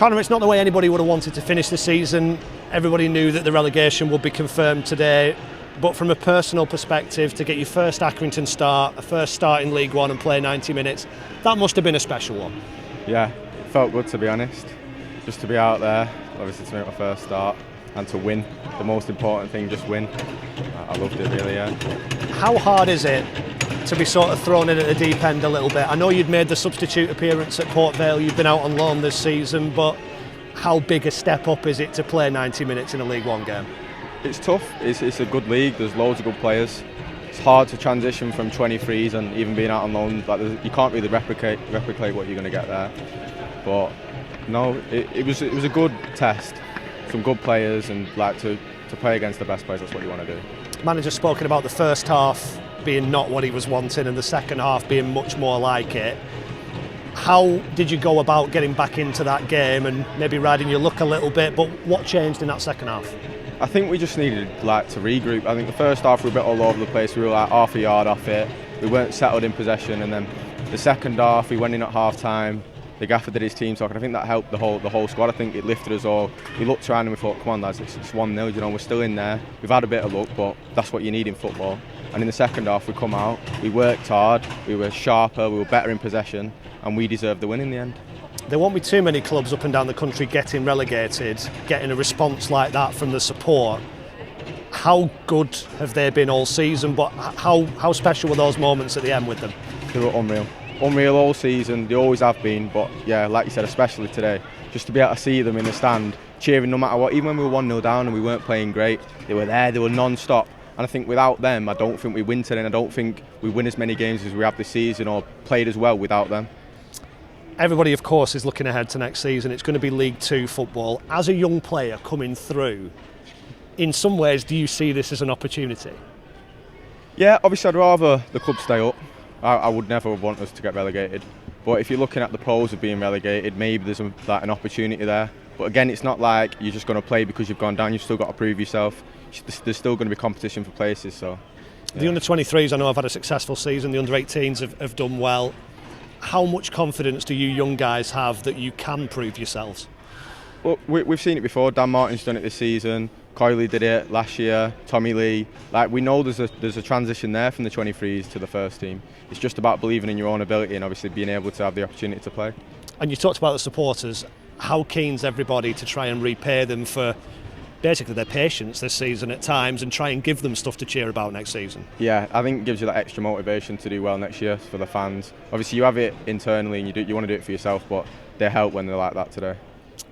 Conor, it's not the way anybody would have wanted to finish the season. Everybody knew that the relegation would be confirmed today. But from a personal perspective, to get your first Accrington start, a first start in League One and play 90 minutes, that must have been a special one. Yeah, it felt good, to be honest. Just to be out there, obviously to make my first start and to win. The most important thing, just win. I loved it really, yeah. How hard is it to be sort of thrown in at the deep end a little bit? I know you'd made the substitute appearance at Port Vale, you've been out on loan this season, but how big a step up is it to play 90 minutes in a League One game? It's tough. It's a good league. There's loads of good players. It's hard to transition from 23s and even being out on loan. Like, you can't really replicate what you're going to get there. But no, it was a good test. Some good players, and like to play against the best players. That's what you want to do. Manager's spoken about the first half being not what he was wanting and the second half being much more like it. How did you go about getting back into that game and maybe riding your luck a little bit? But what changed in that second half? I think we just needed to regroup. I think the first half we were a bit all over the place. We were like half a yard off it. We weren't settled in possession, and then the second half we went in at half time. The gaffer did his team talk, and I think that helped the whole squad. I think it lifted us all. We looked around and we thought, come on lads, it's 1-0. You know, we're still in there. We've had a bit of luck, but that's what you need in football. And in the second half we come out, we worked hard, we were sharper, we were better in possession, and we deserved the win in the end. There won't be too many clubs up and down the country getting relegated, getting a response like that from the support. How good have they been all season, but how special were those moments at the end with them? They were unreal. Unreal all season, they always have been, but yeah, like you said, especially today, just to be able to see them in the stand, cheering no matter what, even when we were 1-0 down and we weren't playing great, they were there, they were non-stop. And I think without them, I don't think we win today, and I don't think we win as many games as we have this season or played as well without them. Everybody, of course, is looking ahead to next season. It's going to be League Two football. As a young player coming through, in some ways, do you see this as an opportunity? Yeah, obviously I'd rather the club stay up. I would never want us to get relegated. But if you're looking at the pros of being relegated, maybe there's an opportunity there. But again, it's not like you're just going to play because you've gone down. You've still got to prove yourself. There's still going to be competition for places. So, yeah. The under-23s, I know, have had a successful season. The under-18s have done well. How much confidence do you young guys have that you can prove yourselves? Well, we've seen it before. Dan Martin's done it this season. Coyley did it last year. Tommy Lee. Like, we know there's a transition there from the 23s to the first team. It's just about believing in your own ability and obviously being able to have the opportunity to play. And you talked about the supporters. How keen's everybody to try and repay them for basically their patience this season at times and try and give them stuff to cheer about next season? Yeah, I think it gives you that extra motivation to do well next year for the fans. Obviously you have it internally and you want to do it for yourself, but they help when they're like that today.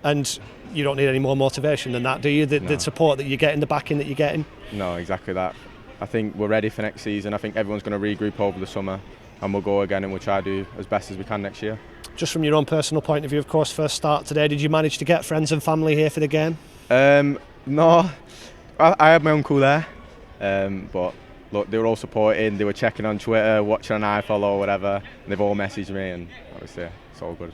And you don't need any more motivation than that, do you? The support that you're getting, the backing that you're getting? No, exactly that. I think we're ready for next season. I think everyone's going to regroup over the summer and we'll go again and we'll try to do as best as we can next year. Just from your own personal point of view, of course, first start today, did you manage to get friends and family here for the game? No, I had my uncle there, but look, they were all supporting, they were checking on Twitter, watching on iFollow or whatever, and they've all messaged me, and obviously it's all good.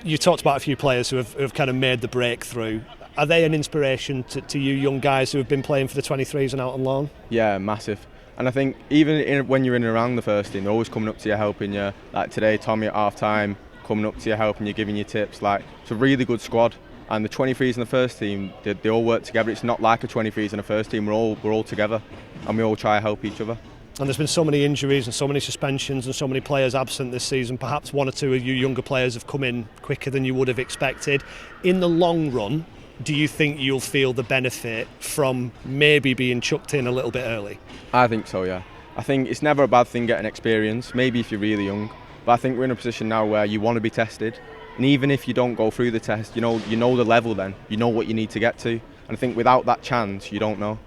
You talked about a few players who have kind of made the breakthrough. Are they an inspiration to you young guys who have been playing for the 23s and out on loan? Yeah, massive. And I think even when you're in and around the first team, they're always coming up to you, helping you. Like today, Tommy at half time, coming up to you, helping you, giving you tips. Like, it's a really good squad. And the 23s and the first team, they all work together. It's not like a 23s and a first team. We're all together, and we all try to help each other. And there's been so many injuries and so many suspensions and so many players absent this season. Perhaps one or two of you younger players have come in quicker than you would have expected. In the long run, do you think you'll feel the benefit from maybe being chucked in a little bit early? I think so, yeah. I think it's never a bad thing getting experience, maybe if you're really young. But I think we're in a position now where you want to be tested. And even if you don't go through the test, you know the level then. You know what you need to get to. And I think without that chance, you don't know.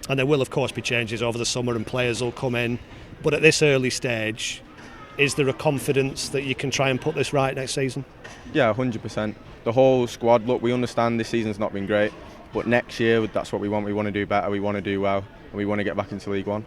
And there will, of course, be changes over the summer and players will come in. But at this early stage, is there a confidence that you can try and put this right next season? Yeah, 100%. The whole squad, look, we understand this season's not been great. But next year, that's what we want. We want to do better, we want to do well, and we want to get back into League One.